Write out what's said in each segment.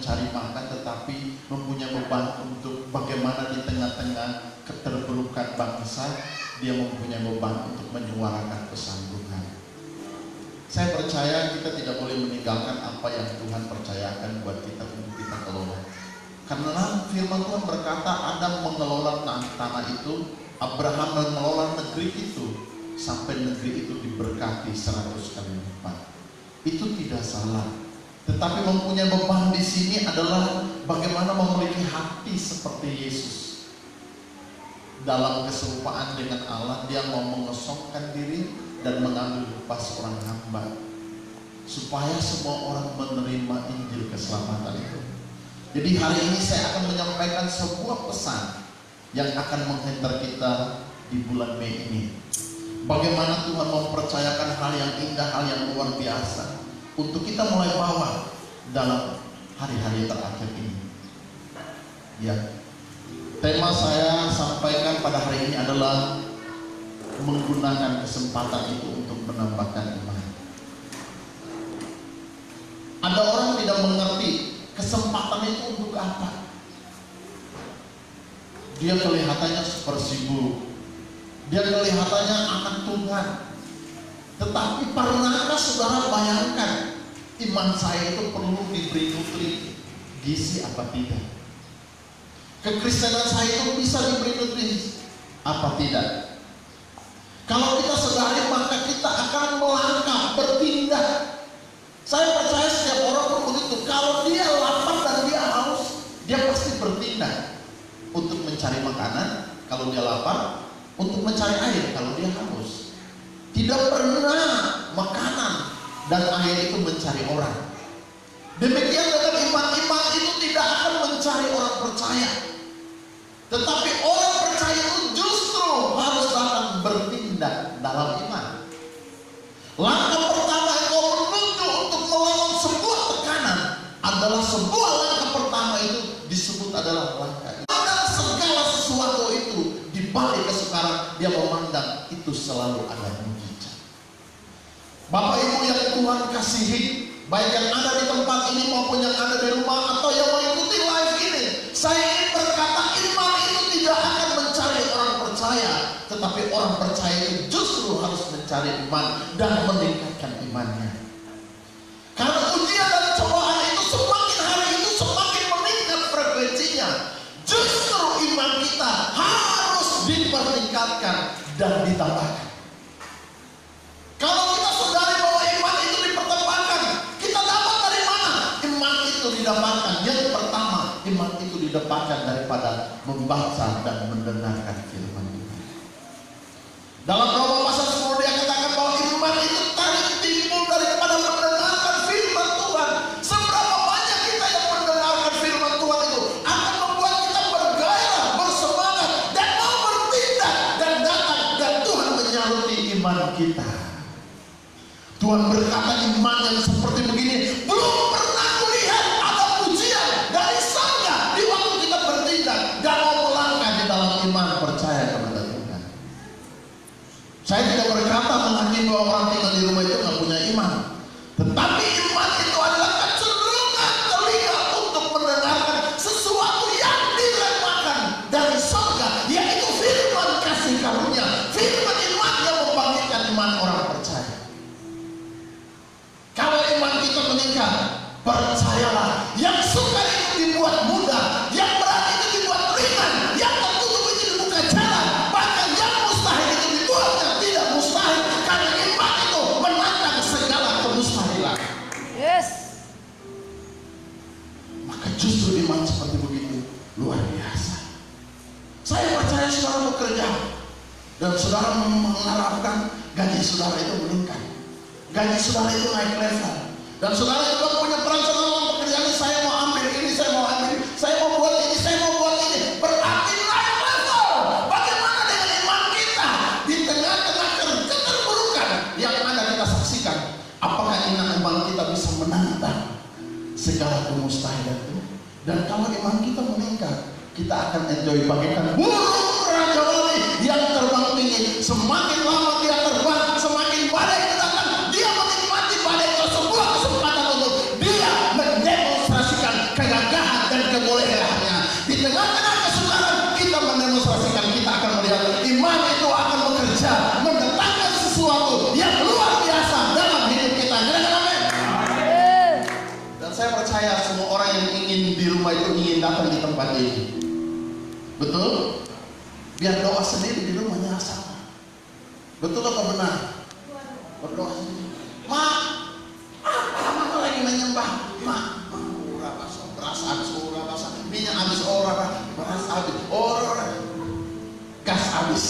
mencari makan, tetapi mempunyai beban untuk bagaimana di tengah-tengah keterpurukan bangsa dia mempunyai beban untuk menyuarakan pesan Tuhan. Saya percaya kita tidak boleh meninggalkan apa yang Tuhan percayakan buat kita untuk kita kelola. Karena firman Tuhan berkata Adam mengelola tanah itu, Abraham mengelola negeri itu, sampai negeri itu diberkati 100 kali lipat. Itu tidak salah. Tetapi mempunyai beban di sini adalah bagaimana memiliki hati seperti Yesus. Dalam keserupaan dengan Allah, dia mau mengosongkan diri dan mengambil rupa seorang hamba, supaya semua orang menerima Injil keselamatan itu. Jadi hari ini saya akan menyampaikan sebuah pesan yang akan menghantar kita di bulan Mei ini. Bagaimana Tuhan mempercayakan hal yang indah, hal yang luar biasa untuk kita mulai bawa dalam hari-hari terakhir ini. Ya, tema saya sampaikan pada hari ini adalah menggunakan kesempatan itu untuk menambahkan iman. Ada orang tidak mengerti kesempatan itu untuk apa. Dia kelihatannya super sibuk, dia kelihatannya akan Tuhan. Tetapi pernahkah saudara bayangkan, iman saya itu perlu diberi nutrisi gizi apa tidak? Kekristenan saya itu bisa diberi nutrisi apa tidak? Kalau kita sadari, maka kita akan melangkah, bertindak. Saya percaya setiap orang pun begitu. Kalau dia lapar dan dia haus, dia pasti bertindak untuk mencari makanan kalau dia lapar, untuk mencari air kalau dia haus. Tidak pernah makanan dan air itu mencari orang. Demikian dengan iman itu tidak akan mencari orang percaya. Tetapi orang percaya itu justru harus datang bertindak dalam iman. Langkah pertama engkau menuju untuk melawan sebuah tekanan adalah sebuah langkah pertama itu disebut adalah langkah. Pada segala sesuatu itu di balik kesukaran dia memandang itu selalu ada mujizat. Bapak Ibu yang Tuhan kasihi, baik yang ada di tempat ini maupun yang ada di rumah atau yang mengikuti live ini, saya ingin berkata iman itu tidak akan mencari orang percaya, tetapi orang percaya itu justru harus mencari iman dan meningkatkan imannya. Karena ujian dan cobaan itu semakin hari itu semakin meningkat frekuensinya, justru iman kita harus dipertingkatkan dan ditambahkan. Kalau kita sadari bahwa iman itu dipertambahkan, kita dapat dari mana? Iman itu didapatkan. Yang pertama, iman itu didapatkan daripada membaca dan mendengarkan firman Tuhan. Dalam Roma pasal 10 dia katakan bahwa iman itu tarik timbul daripada mendengarkan firman Tuhan. Seberapa banyak kita yang mendengarkan firman Tuhan itu akan membuat kita bergairah, bersemangat, dan mau bertindak dan datang, dan Tuhan menyaluti iman kita. Tuhan berkata iman yang seperti begini belum pernah kulihat ada pujian dari surga di waktu kita bertindak dan mau melangkah di dalam iman percaya kepada Tuhan. Saya tidak berkata menghakimi bahwa orang tinggal di rumah itu nggak punya iman, tetapi iman itu adalah kecenderungan telinga untuk mendengarkan sesuatu yang diremakan dari surga, yaitu firman kasih karunia, firman iman yang membangkitkan iman orang percaya. Kalau iman kita meningkat, percayalah, yang suka itu dibuat mudah, yang berat itu dibuat ringan, yang tertutup itu dibuka jalan, bahkan yang mustahil itu dibuatnya tidak mustahil, karena iman itu menantang segala kemustahilan. Yes. Maka justru iman seperti begitu luar biasa. Saya percaya saudara bekerja dan saudara mengharapkan gaji saudara itu meningkat, gaji saudara itu naik level, dan saudara juga punya peran dalam pekerjaan ini. Saya mau ambil ini, saya mau ambil ini, saya mau buat ini, saya mau buat ini, berarti naik level. Bagaimana dengan iman kita di tengah-tengah keterburukan yang ada kita saksikan? Apakah iman kita bisa menantang segala kemustahilan itu? Dan kalau iman kita meningkat, kita akan enjoy bagaikan burung raja-wali yang terbang tinggi. Semakin lama dia terbang, semakin badai datang, dia menikmati badai itu sebuah kesempatan untuk dia mendemonstrasikan kegagalan percaya semua orang yang ingin di rumah itu ingin datang di tempat ini. Betul? Biar doa sendiri di rumahnya sama. Betul atau benar? Berdoa sendiri. Mak, apa lagi menyembah? Mak, beras habis, minyak habis, beras habis, gas habis,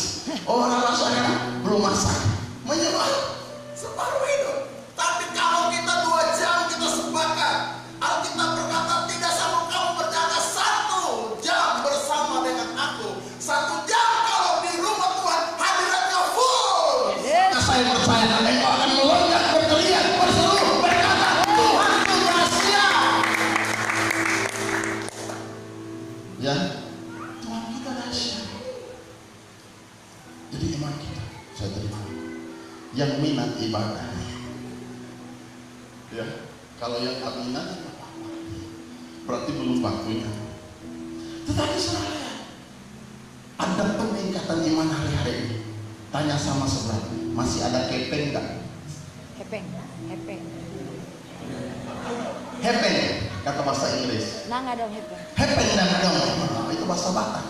rasanya belum masak. Menyembah separuh hidup. Tapi kalau kita 2 jam kita sepakat, Alkitab berkata tidak sanggup kamu berjaga 1 jam bersama dengan aku. 1 jam kalau di rumah Tuhan hadiratnya full. Nah, saya percaya engkau akan melonjak, berteriak, berseru, berkata Tuhan itu rahasia. Ya, Tuhan kita rahasia. Jadi iman kita, saya terima. Yang minat ibadah. Ya, kalau yang tak minat tidak apa-apa. Berarti belum waktunya. Tetapi saudara, ada peningkatan iman hari-hari ini. Tanya sama sebelah, masih ada kepeng enggak? Hepeng. Hepeng, kata bahasa Inggris. Nah, nggak dong hepeng. Hepeng dan dong, itu bahasa Batak.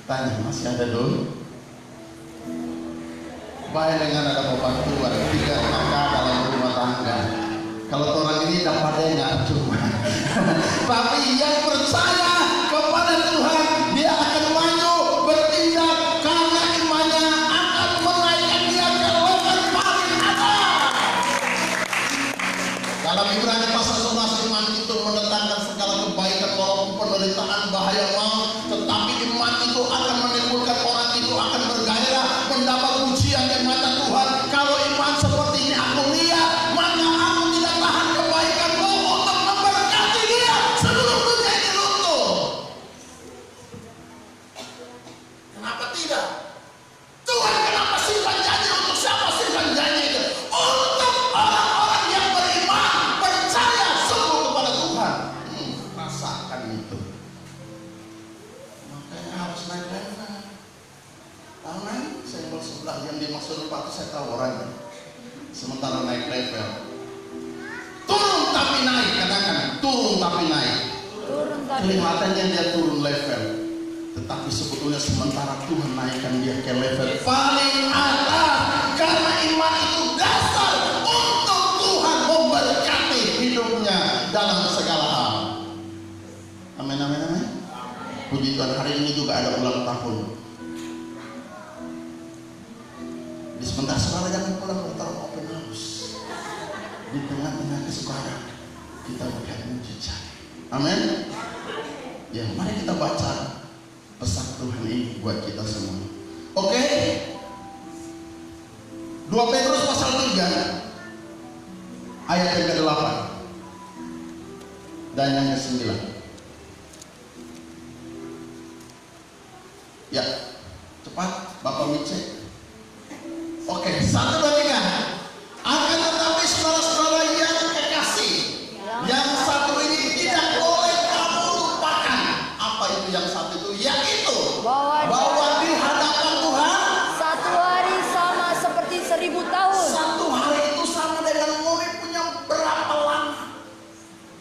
Tanya, masih ada dulu? Baik dengan ada pembantuan 3 kakak dalam rumah tangga. Kalau orang ini dapat enggak cuma. Tapi yang percaya kepada Tuhan, dia akan maju bertindak karena imannya akan menaikkan dia ke level paling atas. Dalam Ibrani pasal 11, iman itu mendatangkan segala kebaikan walaupun penderitaan bahaya maut, tetapi iman itu akan menimbulkan orang itu akan bergairah mendapat pujian dari mata Tuhan. Kalau iman seperti ini aku lihat, maka aku tidak tahan kebaikanmu untuk memberkati dia seluruh dunia ini runtuh. Kenapa tidak? Tuhan kenapa simpan janji? Untuk siapa simpan janji itu? Untuk orang-orang yang beriman, percaya sungguh kepada Tuhan. Rasakan itu. Makanya harus naik level. Amin. Simbol sebelah yang dimaksud Pak itu saya tahu orangnya. Sementara naik level, turun tapi naik, katakan turun tapi naik. Kelihatannya dia turun level, tetapi sebetulnya sementara Tuhan naikkan dia ke level paling atas. Karena iman itu dasar untuk Tuhan memberkati hidupnya dalam segala hal. Amin, amin, amin. Puji Tuhan, hari ini juga ada ulang tahun. Di sebentar saudara jangan pulang ke taruh open house. Di tengah-tengah kesukaran kita melihat mujizat. Amin. Ya, mari kita baca pesan Tuhan ini buat kita semua. Oke. 2 Petrus pasal 3 ayat yang ke-8 dan yang ke-9. Ya, cepat Bapak Mice. Oke, 1, 2, 3. Akan tetapi saudara-saudara yang kekasih, yang satu ini tidak boleh kamu lupakan. Apa itu yang satu itu? Yaitu bahwa di hadapan Tuhan 1 hari sama seperti 1000 tahun. 1 hari itu sama dengan murid punya berapa lama?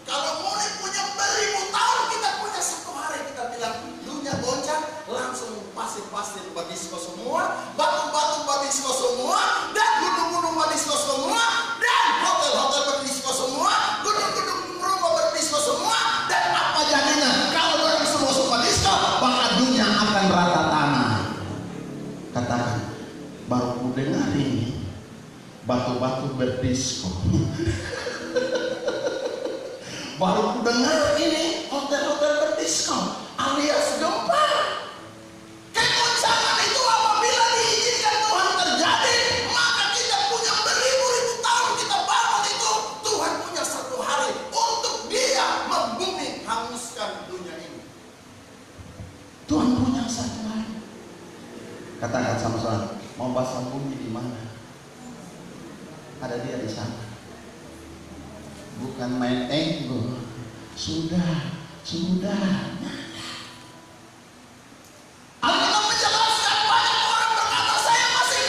Kalau murid punya beribu tahun, kita punya 1 hari. Kita bilang dunia goncang, langsung pasir-pasir badisko semua, batu-batu badisko semua, dan gunung-gunung badisko semua, dan hotel-hotel badisko semua, gunung-gunung rumah badisko semua. Dan apa jadinya? Kalau orang semua badisko, maka dunia akan rata tanah. Katakan, baru ku dengar ini batu-batu berdisko. Baru ku dengar ini hotel-hotel berdisko alias gempa. Kegoncangan itu apabila diizinkan Tuhan terjadi, maka kita punya beribu-ribu tahun kita bangun itu. Tuhan punya 1 hari untuk dia membumi hanguskan dunia ini. Tuhan punya 1 hari. Katakan sama-sama, mau basah bumi di mana? Ada dia di sana. Bukan main ego. Sudah. Alkitab menjelaskan banyak orang berkata saya masih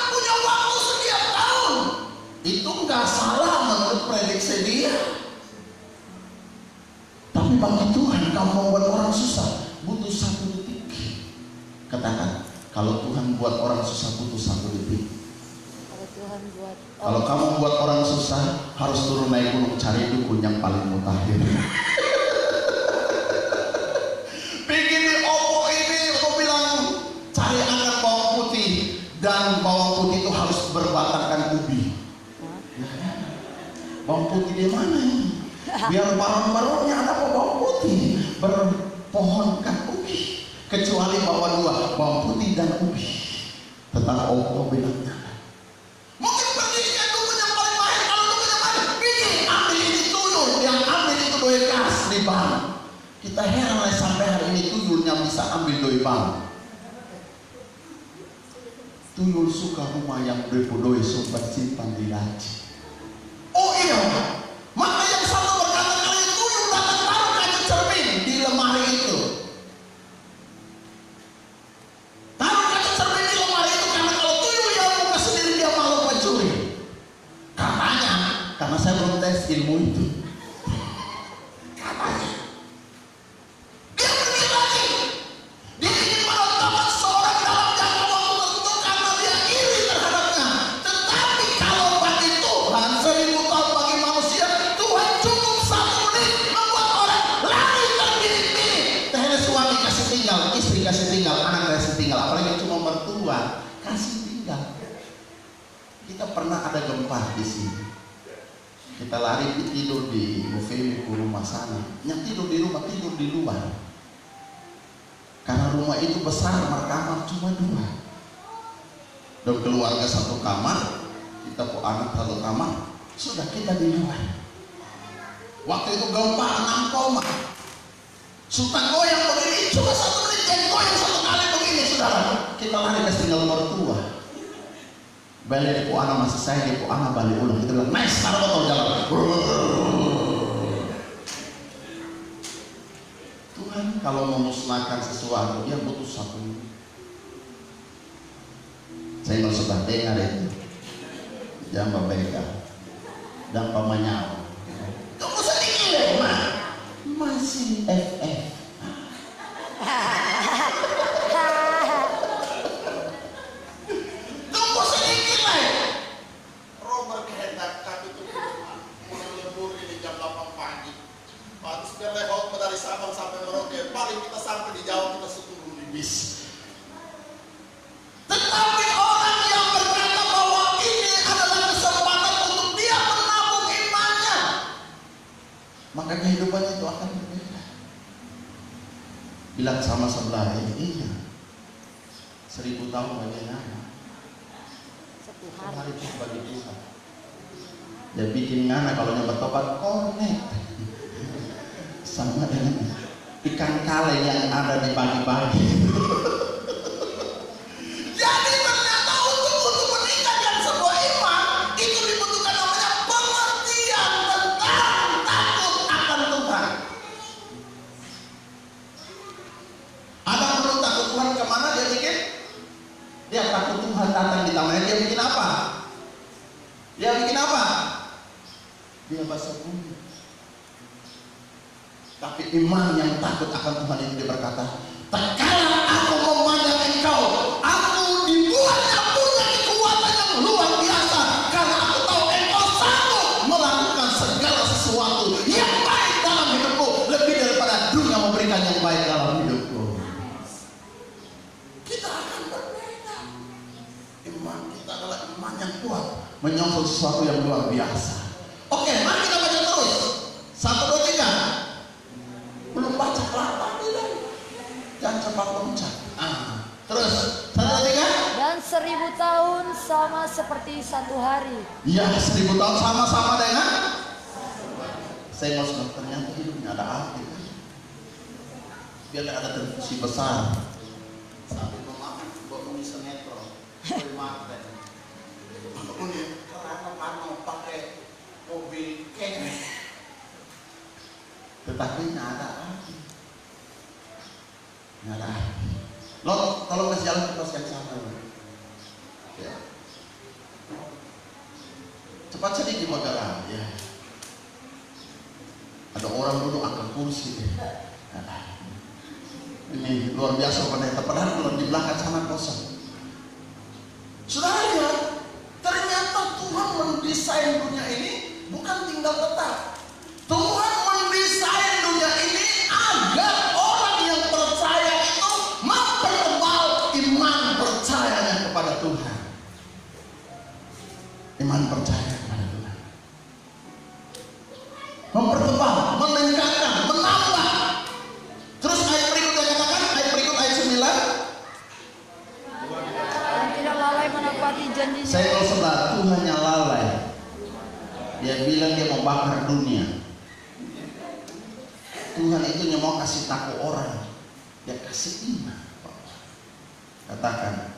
punya waktu sekian tahun. Itu nggak salah menurut Katakan, kalau Tuhan buat orang susah butuh 1 detik. Kalau Tuhan buat Kalau kamu buat orang susah, harus turun naik gunung cari dukun yang paling mutakhir. Bikin di oppo ini, aku bilang cari akar bawang putih, dan bawang putih itu harus berbatangkan ubi. Bawang putih di mana ini? Biar barang-barangnya ada apa bawang putih, berpohonkan ubi. Kecuali bawa 2, bawang putih dan ubi. Tentang oppo bilangnya. Mungkin perginya dukun yang paling mahir. Kalau dukun yang mahir, ini ambil ini tuyul, yang ambil itu doi kas di bang. Kita heran lah sampai hari ini tuyulnya bisa ambil doi bang. Tuyul suka rumah yang doi sumber simpan di laci. Oh iya, maka yang satu berkata kalau tuyul datang taruh kaca cermin di lemari itu. Taruh kaca cermin di lemari itu karena kalau tuyul yang buka sendiri dia malu mencuri. Katanya, karena saya belum tes ilmu itu. Katanya, dia pergi lagi. Dia ingin menetapkan seorang dalam jangka waktu tertentu karena dia iri terhadapnya. Tetapi kalau bagi Tuhan 1000 tahun bagi manusia, Tuhan cukup 1 menit membuat orang lari terbirit-birit. Tehnya suami kasih tinggal, istri kasih tinggal, anak kasih tinggal, apalagi cuma mertua kasih tinggal. Kita pernah ada gempa di sini. Kita lari tidur di buffet ke rumah sana. Yang tidur di rumah tidur di luar. Karena rumah itu besar, kamar cuma 2. Dan keluarga 1 kamar, kita pun anak 1 kamar. Sudah kita di luar. Waktu itu gempa 6 koma. Suka goyang begini, cuma 1 menit yang goyang 1 kali begini, saudara. Kita lari ke tinggal mertua. Balik ku anak masih saya, ku anak balik ulang. Kita bilang, nice, taruh botol jalan. Tuhan kalau memusnahkan sesuatu, dia butuh 1 menit. Saya mau sudah dengar itu. Jangan babeka dan pamanyawa. Tunggu sedikit ya, Mak. Masih FF. Tunggu sedikit lah. Robert kehendak kami itu mulai lembur ini jam 8 pagi. Harus biar lewat dari Sabang sampai Merauke. Paling kita sampai di Jawa kita seturun di bis. Tetapi orang yang berkata bahwa ini adalah kesempatan untuk dia menabung imannya, maka kehidupan itu akan berbeda. Bilang sama sebelah ini, iya 1000 tahun bagaimana? 1 hari itu bagi Tuhan. Dia bikin ngana kalau yang bertobat kornet sama dengan ikan kaleng yang ada di pagi-pagi. Jadi ternyata untuk meningkatkan sebuah iman itu dibutuhkan namanya pengertian tentang takut akan Tuhan. Adam belum takut Tuhan kemana dia bikin? Dia takut Tuhan datang di tamannya, dia bikin apa? Dia bikin apa? Dia basuh bumi. Tapi iman yang takut akan Tuhan itu dia berkata, "Terkadang aku memandang engkau, aku dibuatnya punya kekuatan yang luar biasa, karena aku tahu engkau sanggup melakukan segala sesuatu yang baik dalam hidupku, lebih daripada dunia memberikan yang baik dalam hidupku." Kita akan berbeda. Iman kita adalah iman yang kuat, menyongsong sesuatu yang luar biasa. Oke, mari kita baca terus. 1, 2, 3. Belum baca pelan-pelan tidak. Jangan cepat loncat. Terus 1, 2, 3. Dan 1000 tahun sama seperti 1 hari. Ya, 1000 tahun sama-sama dengan. Saya mau sudah ternyata hidupnya ada arti. Biar ada televisi besar. Sampai memakan bumi sinetron. Bermata. Kemudian karena pakai mobil kere. Tetapi nggak ada arti. Nggak ada arti. Lo tolong kasih jalan terus yang sama. Ya. Cepat sedikit saudara. Ya. Ada orang duduk angkat kursi. Ini luar biasa pendeta, padahal kalau di belakang sana kosong. Saudara lihat, ternyata Tuhan mendesain dunia ini bukan tinggal tetap. Tuhan mendesain dunia ini agar orang yang percaya itu mempertebal iman percayanya kepada Tuhan. Iman percaya kepada Tuhan. Mempertebal, meningkatkan, menambah. Terus ayat berikutnya katakan, ayat berikut ayat 9. Dan tidak lalai menepati janjinya. Saya kalau sebelah Tuhannya lalai. Dia bilang dia mau bakar dunia. Tuhan itu yang mau kasih tahu orang. Dia kasih iman. Katakan,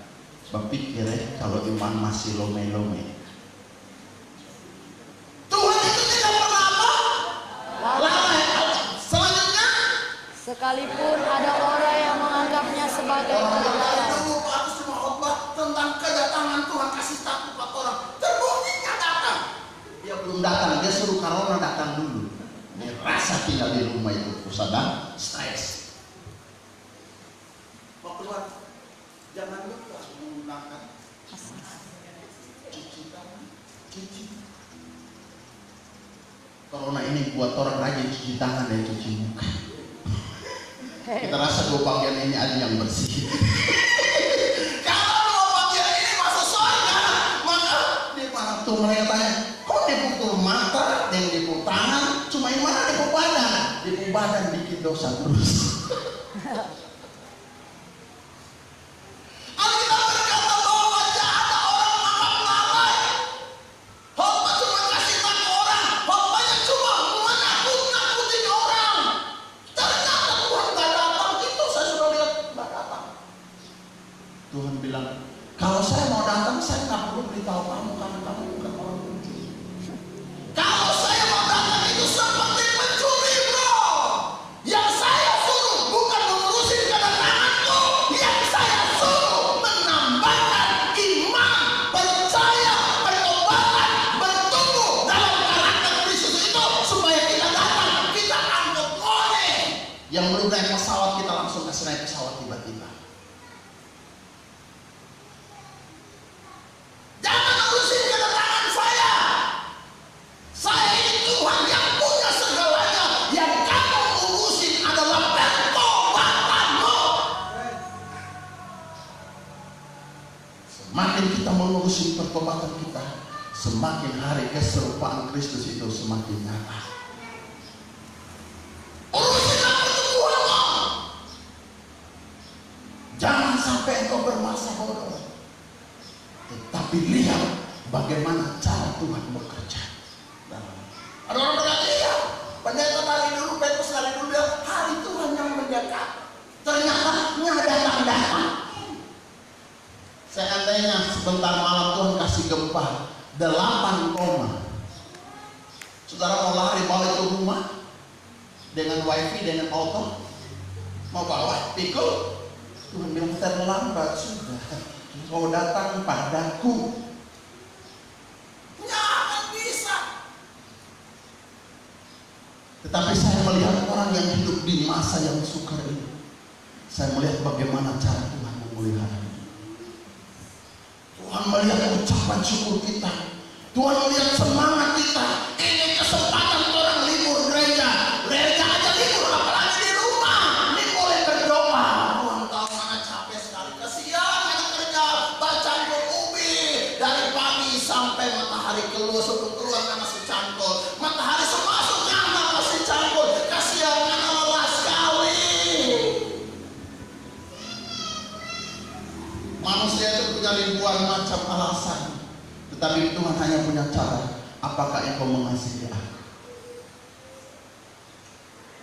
berpikir kalau iman masih lome-lome. Tuhan itu tidak pernah apa? Lalai. Selanjutnya, Sekalipun ada orang yang menganggapnya sebagai kebenaran. dulu aku cuma khotbah tentang kedatangan Tuhan, kasih tahu ke orang. Terbuktinya datang. Dia belum datang, dia suruh Corona datang dulu. Dia rasa tinggal di rumah itu sadar, stres. Mau keluar, jangan lupa menggunakan cuci tangan, cuci. Corona ini buat orang rajin cuci tangan dan cuci muka. Kita rasa dua bagian ini ada yang bersih. Kalau dua bagian ini masuk surga, maka di mana tuh mereka tanya, kok dipukul mata dan dipukul tangan, cuma yang mana dipukul badan? Dipukul badan bikin dosa terus. Alkitab berkata bahwa ada orang menganggap lalai. Khotbah cuma kasih tahu orang, khotbahnya cuma menakut-nakutin orang. Ternyata Tuhan gak datang, itu saya sudah lihat gak datang. Tuhan bilang, kalau saya mau datang, saya gak perlu beritahu kamu karena kamu bukan orang pencuri. Kalau saya mau datang itu seperti pencuri, bro. Yang saya suruh bukan mengurusin kedatanganku, yang saya suruh menambahkan iman, percaya, pertobatan, bertumbuh dalam karakter Kristus itu supaya kita datang, kita anggap oleh. Yang belum naik pesawat kita langsung kasih naik pesawat tiba-tiba. Jangan urusin kedatangan saya. Saya ini Tuhan yang punya segalanya. Yang kamu urusin adalah pertobatanmu. Semakin kita mengurusin pertobatan kita, semakin hari keserupaan Kristus itu semakin nyata. Urusin apa Tuhanmu. Jangan sampai engkau bermasa bodoh. Tetapi lihat bagaimana cara Tuhan bekerja. Ada orang berkata, iya, pendeta kali dulu, Petrus kali dulu bilang, hari Tuhan yang mendekat. Ternyata datang. Seandainya sebentar malam Tuhan kasih gempa 8 koma. Saudara mau lari bawa itu rumah dengan wifi, dengan auto, mau bawa, pikul. Tuhan bilang terlambat sudah. Kau datang padaku. Nggak akan bisa. Tetapi saya melihat orang yang hidup di masa yang sukar ini. Saya melihat bagaimana cara Tuhan memelihara. Tuhan melihat ucapan syukur kita. Tuhan melihat semangat kita. Ini kesempatan orang libur gereja. Gereja aja libur, apalagi di rumah. Ini boleh berdoa. Tuhan tahu mana capek sekali. Kasihan anak kerja. Baca ubi dari pagi sampai matahari keluar. Sebelum keluar nggak masih cangkul. Matahari semasuknya nggak masih cangkul. Kasihan anak lelah sekali. Manusia itu punya ribuan macam alasan. Tetapi Tuhan hanya punya cara. Apakah engkau mengasihi aku?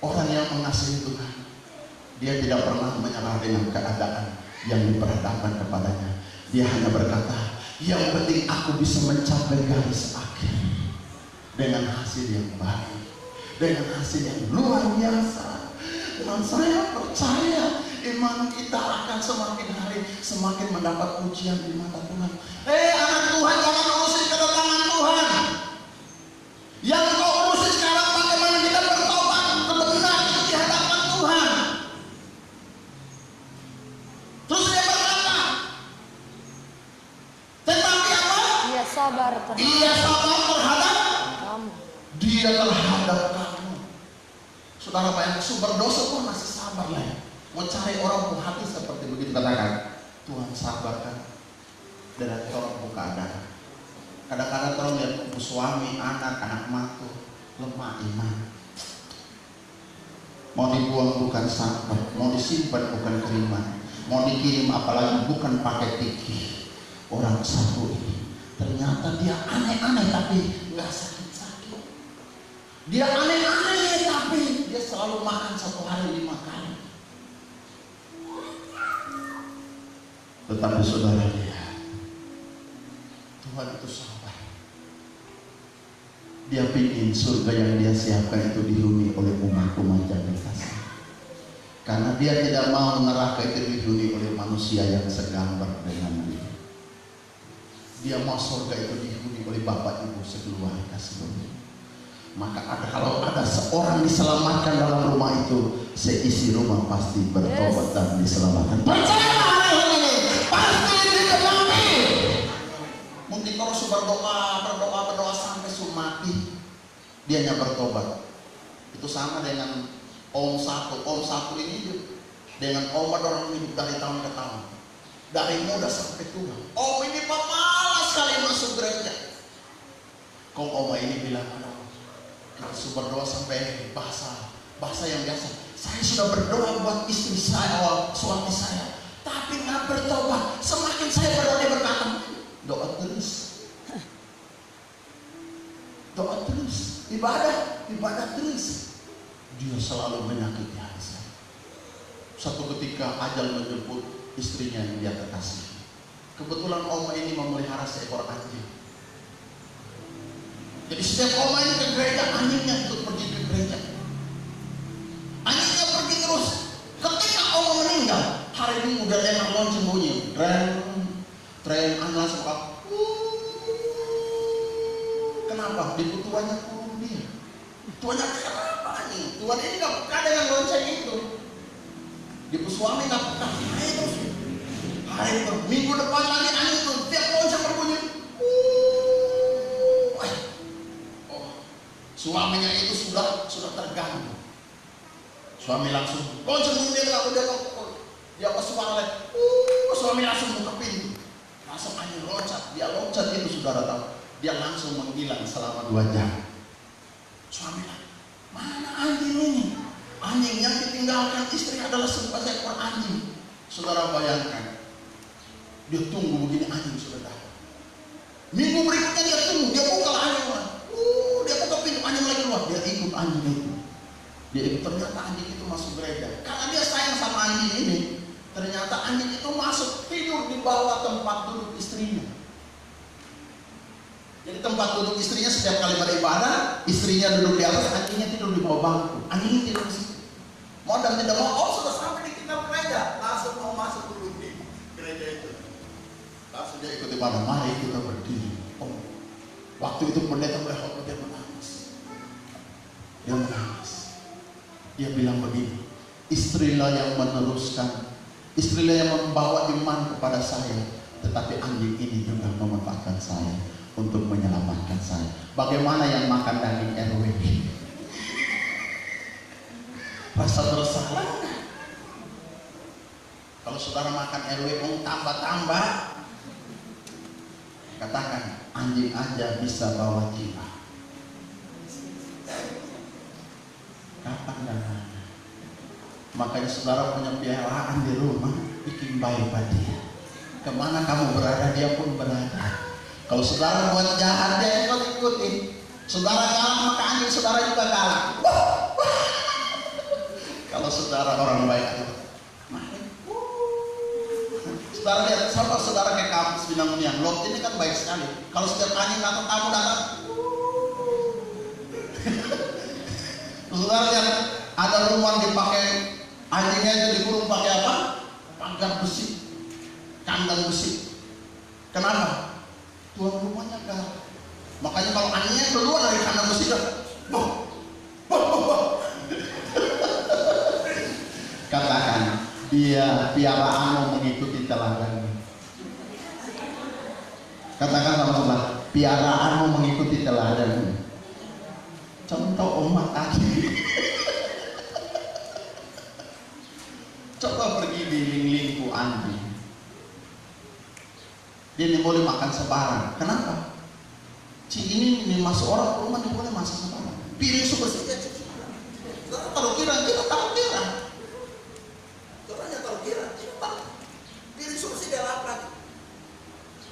Orang yang mengasihi Tuhan, dia tidak pernah menyerah dengan keadaan yang diperhadapkan kepadanya. Dia hanya berkata, yang penting aku bisa mencapai garis akhir dengan hasil yang baik, dengan hasil yang luar biasa. Dan saya percaya iman kita akan semakin hari semakin mendapat pujian di mata Tuhan. Anak Tuhan, jangan urusin kedatangan Tuhan. Yang kau urusin sekarang bagaimana kita bertobat kebenaran di hadapan Tuhan. sabar terhadap Ia sabar terhadap kamu. dia terhadap kamu. Saudara bayang sumber dosa pun masih sabar lah ya. Mau cari orang pun hati seperti begitu, katakan Tuhan sabarkan dan tolong buka keadaan. Kadang-kadang tolong lihat ibu suami, anak matu lemah iman. Mau dibuang bukan sabar, mau disimpan bukan terima, mau dikirim apalagi bukan pakai tiki. Orang satu ini ternyata dia aneh-aneh tapi nggak sakit-sakit. Dia aneh-aneh tapi dia selalu makan 1 hari 5 kali. Tetapi saudara lihat, Tuhan itu sabar. Dia ingin surga yang dia siapkan itu dihuni oleh umat-umat yang dikasih. Karena dia tidak mau neraka itu dihuni oleh manusia yang segambar dengan dia. Dia mau surga itu dihuni oleh Bapak Ibu sekeluarga seluruhnya. Maka kalau ada seorang diselamatkan dalam rumah itu, seisi rumah pasti bertobat dan diselamatkan. Percayalah hari ini, pasti dikenapi. Mungkin kalau berdoa sampai mati, dia hanya bertobat. Itu sama dengan Om Satu ini dengan Om orang hidup dari tahun ke tahun, dari muda sampai tua. Om ini pemalas sekali masuk gereja. Kok Om ini bilang, kita berdoa sampai bahasa yang biasa. Saya sudah berdoa buat istri saya, suami saya, tapi nggak bertobat. Semakin saya berdoa dia berkata, doa terus, ibadah terus. Dia selalu menyakiti hati saya. Satu ketika ajal menjemput istrinya yang dia kekasih. Kebetulan Om ini memelihara seekor anjing. Jadi setiap Om ini ke gereja, anjingnya ikut pergi ke gereja. Anjingnya pergi terus. Ketika Om meninggal, hari Minggu udah enak lonceng bunyi. Tren langsung up. Kenapa? Di tuannya kurung dia. Tuannya kenapa nih? Tuan ini gak peka dengan lonceng itu. Di suami gak peka. Hari Minggu depan lagi anjing itu tiap lonceng berbunyi. Suaminya itu sudah terganggu. Suami langsung lonceng dia pas suara lagi. Suami langsung buka pintu. Langsung anjing loncat. Dia loncat itu saudara tahu. Dia langsung menghilang selama 2 jam. Suami lagi, mana anjing ini? Anjing yang ditinggalkan istri adalah seekor anjing. Saudara bayangkan, dia tunggu begini anjing sudah datang. Minggu berikutnya dia tunggu, dia buka anjing keluar. Dia buka pintu anjing lagi keluar. Dia ikut anjing itu. Dia ikut, ternyata anjing itu masuk gereja. Karena dia sayang sama anjing ini, ternyata anjing itu masuk tidur di bawah tempat duduk istrinya. Jadi tempat duduk istrinya setiap kali beribadah, istrinya duduk di atas, anjingnya tidur di bawah bangku. Anjingnya tidur di situ. Mau dan tidak mau, sudah sampai di kita gereja, langsung mau masuk dulu di gereja itu. Langsung dia ikut ibadah, mari kita berdiri. Waktu itu pendeta melihat dia menangis. Dia bilang begini, istrilah yang meneruskan, istrilah yang membawa iman kepada saya, tetapi anjing ini juga memanfaatkan saya untuk menyelamatkan saya. Bagaimana yang makan daging RW? Rasa bersalah. Kalau saudara makan RW tambah-tambah, katakan anjing aja bisa bawa jiwa. Kapan dan makanya saudara punya piaraan di rumah, bikin baik pada dia. Kemana kamu berada, dia pun berada. Kalau saudara buat jahat, dia ikut-ikutin. Saudara kalah, maka anjing saudara juga kalah. Kalau saudara orang baik, saudara lihat, sama saudara kayak kampus Binang-Unian. Lot ini kan baik sekali. Kalau setiap anjing atau tamu datang, saudara lihat, ada rumah dipakai, anjingnya itu dikurung pakai apa? Pagar besi, kandang besi. Kenapa? Tuan rumahnya galak. Makanya kalau anjingnya keluar dari kandang besi, katakan dia piaraanmu mengikuti teladanmu. Katakan sama-sama, piaraanmu mengikuti teladanmu. Contoh Oma tadi. Coba pergi di Ling-Ling Andri. Dia tidak boleh makan sebarang. Kenapa? Ini masuk orang ke rumah, dia boleh masak sebarang. Piring super saja. Taruh kira, kita taruh kira. Orangnya taruh kira, kita taruh. Piring super saja lapar.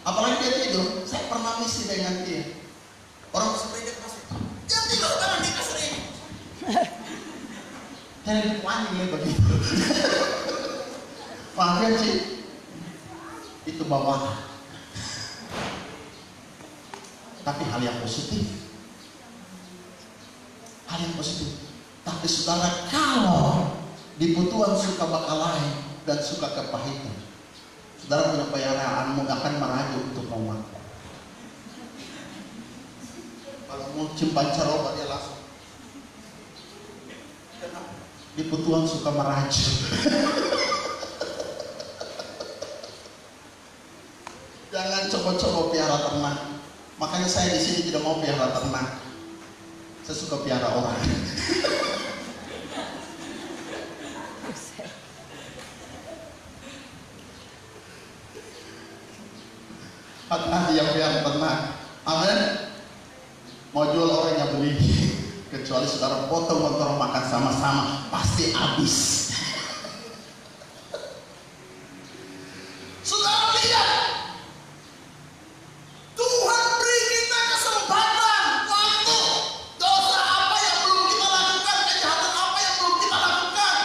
Apalagi dia tidur, saya pernah misi dengan dia. Orang sepeda masuk. Dia tidur karena di kasur ini. Jangan wangi begitu. Maaf ya Cik, itu bawaan. Tapi hal yang positif. Hal yang positif. Tapi saudara, kalau dibutuhan suka bakal lain dan suka kepahitan, saudara punya peliharaan akan merajuk untuk mau makan. Kalau mau cimpan caroba dia langsung. Kenapa? Dibutuhan suka merajuk. Jangan coba-coba piara ternak. Makanya saya di sini tidak mau piara ternak. Saya suka piara orang. Hati-hati yang piara ternak. Amin. Mau jual orang yang beli. Kecuali saudara potong motor makan sama-sama, pasti habis. Saudara lihat. Tuhan beri kita kesempatan, waktu, dosa apa yang belum kita lakukan, kejahatan apa yang belum kita lakukan,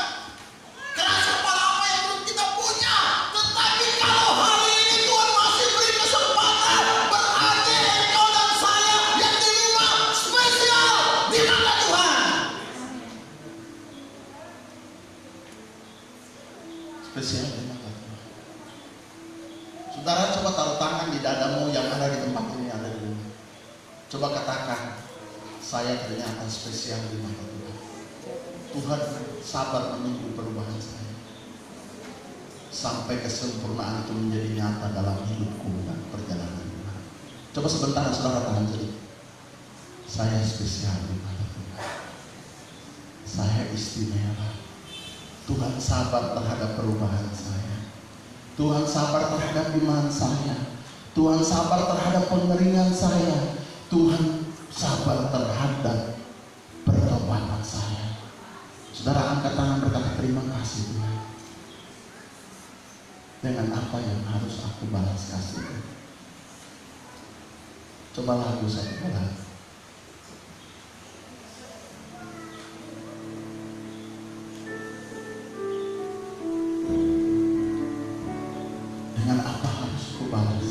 kerasukan apa yang belum kita punya. Tetapi kalau hari ini Tuhan masih beri kesempatan, berarti engkau dan saya yang di rumah spesial di mata Tuhan. Spesial di mata Tuhan. Saudara, coba taruh tangan di dadamu yang ada di tempat ini, ada di rumah. Coba katakan, saya ternyata spesial di mata Tuhan. Tuhan sabar menunggu perubahan saya sampai kesempurnaan itu menjadi nyata dalam hidupku dan perjalanan Tuhan. Coba sebentar saudara tahan jadi. Saya spesial di mata Tuhan. Saya istimewa. Tuhan sabar terhadap perubahan saya. Tuhan sabar terhadap iman saya. Tuhan sabar terhadap pengeringan saya. Tuhan sabar terhadap pertobatan saya. Saudara angkat tangan berkata terima kasih Tuhan. Dengan apa yang harus aku balas kasih. Coba lagu satu kali. Dengan apa harus aku balas?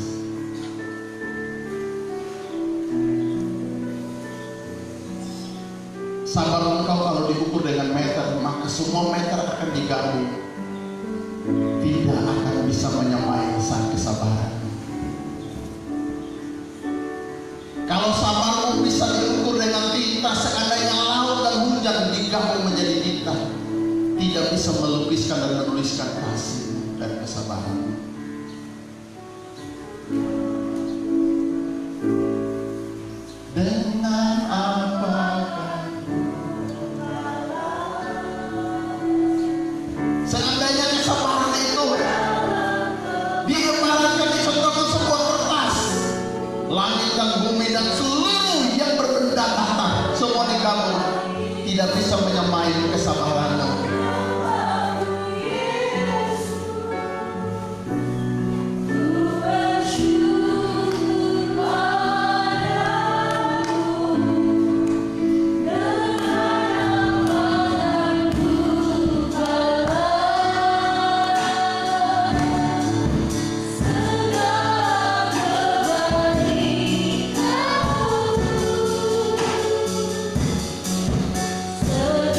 Sabar engkau kalau diukur dengan meter, maka semua meter akan digabung. Tidak akan bisa menyamai sang kesabaran. Kalau sabarmu bisa diukur dengan tinta, seandainya laut dan hujan digabung menjadi tinta, tidak bisa melukiskan dan menuliskan kasih dan kesabaran. Dengan apakah seandainya kesabaran itu diibaratkan dicontohkan sebuah kertas, langit dan bumi dan seluruh yang berbenda kata semua digabung, tidak bisa menyamai kesabaranmu. Segala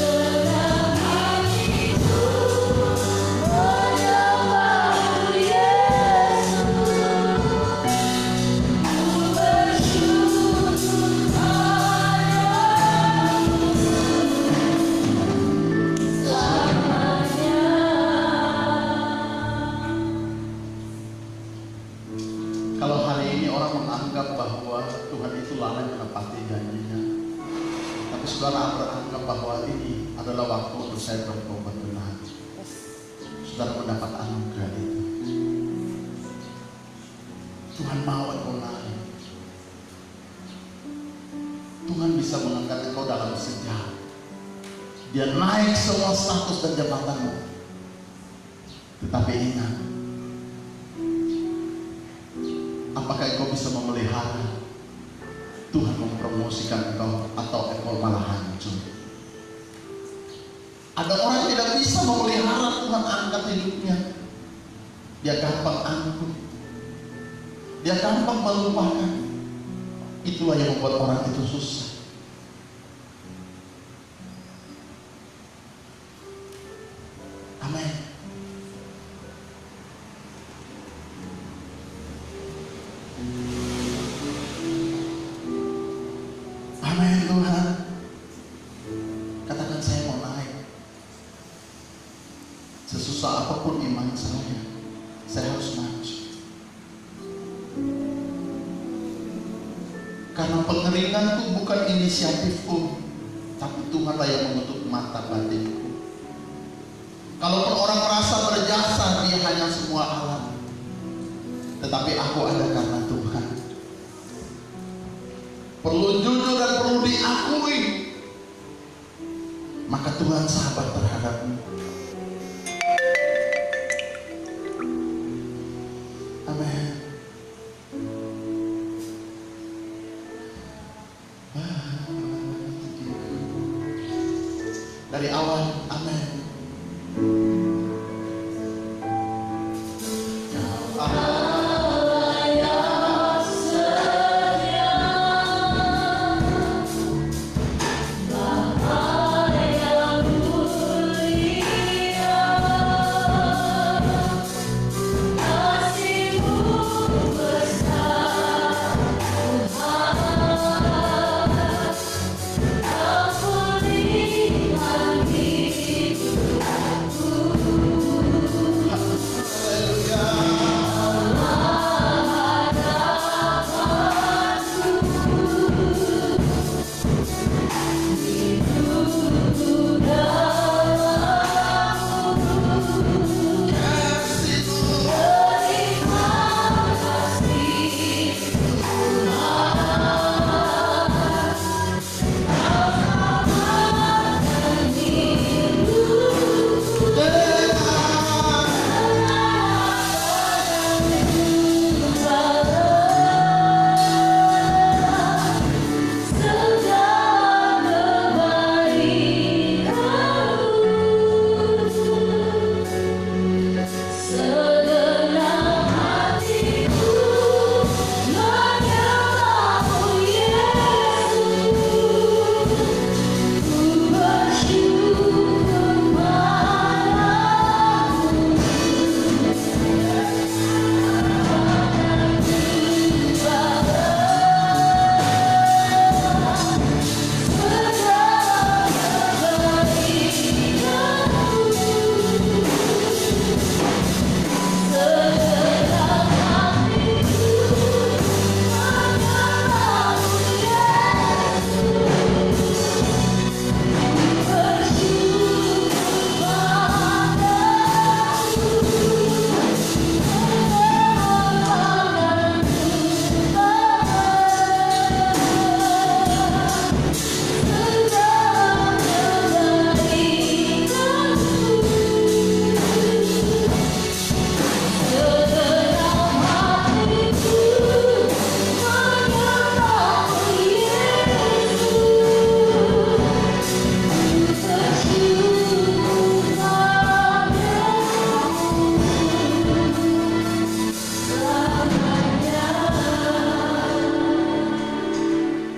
saudara anggap bahwa ini adalah waktu untuk saya bertobat benar, saudara mendapat anugerah itu. Tuhan mau engkau naik. Tuhan bisa mengangkat engkau dalam sejarah. Dia naik semua status dan jabatanmu. Tetapi ingat, apakah engkau bisa memelihara? Tuhan mempromosikan engkau atau engkau malah hancur? Ada orang yang tidak bisa memelihara, Tuhan angkat hidupnya. Dia gampang ampun, dia gampang melupakan. Itulah yang membuat orang itu susah. Amin. Amin Tuhan. Katakan saya mau naik. Sesusah apapun iman saya harus maju. Karena pengeringan itu bukan inisiatifku, tapi Tuhanlah yang menutup mata batinku. Kalaupun orang merasa berjasa, dia hanya semua alam. Tetapi aku ada karena Tuhan. Perlu jujur dan perlu diakui. Maka Tuhan sabar terhadapmu. Amin. Dari awal, amin.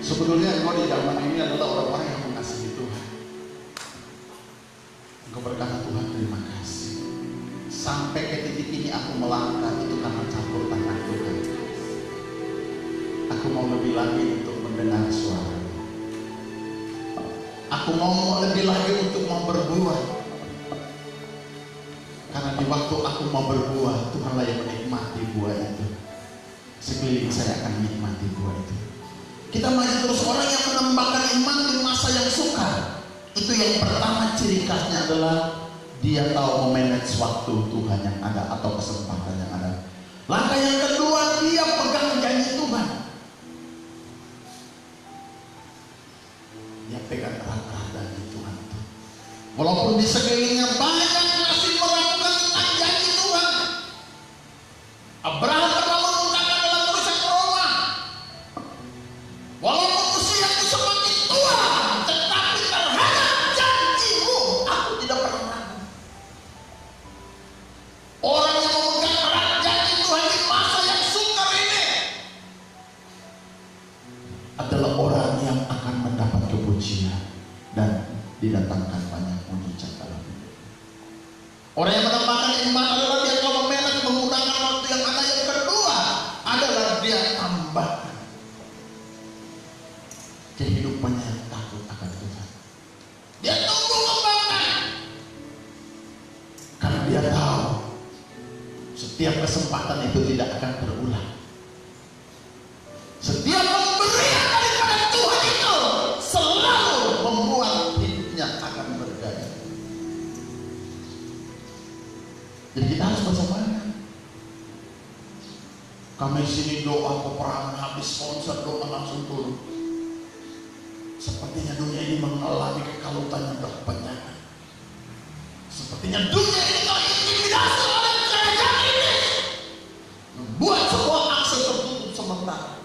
Sebetulnya engkau di zaman ini adalah orang-orang yang mengasihi Tuhan. Engkau berkata, Tuhan terima kasih. Sampai ke titik ini aku melangkah itu karena campur tangan Tuhan. Aku mau lebih lagi untuk mendengar suara. Aku mau lebih lagi untuk mau berbuah. Karena di waktu aku mau berbuah, Tuhanlah yang menikmati buah itu. Sekeliling saya akan menikmati buah itu. Kita maju terus, orang yang menembakkan iman di masa yang sukar. Itu yang pertama, ciri khasnya adalah dia tahu memanage waktu Tuhan yang ada atau kesempatan yang ada. Langkah yang kedua, dia pegang janji Tuhan. Dia pegang erat-erat janji Tuhan itu. Walaupun di sekelilingnya banyak masih meragukan tentang janji Tuhan. Abraham pernah mengungkapkan dalam tulisan Roma, walaupun usiaku semakin tua, tetapi terhadap janjimu aku tidak pernah ragu. Orang yang memegang erat janji Tuhan di masa yang sukar ini adalah orang yang akan mendapat kepujian dan didatangkan banyak mujizat dalam hidup. Orang yang menambahkan iman adalah dia kalau memanage menggunakan waktu yang ada. Yang kedua adalah dia tambahkan kehidupannya yang takut akan Tuhan. Dia tumbuh kembangkan karena dia tahu setiap kesempatan itu tidak akan terulang. Setiap pemberian daripada Tuhan itu selalu membuat hidupnya akan bergaya. Jadi kita harus bersemangat. Kami sini doa peperangan, habis konser doa langsung turun. Sepertinya dunia ini mengalami kekalutan yang berkepanjangan. Sepertinya dunia ini terintimidasi oleh kerajaan ini, membuat sebuah akses tertutup sementara.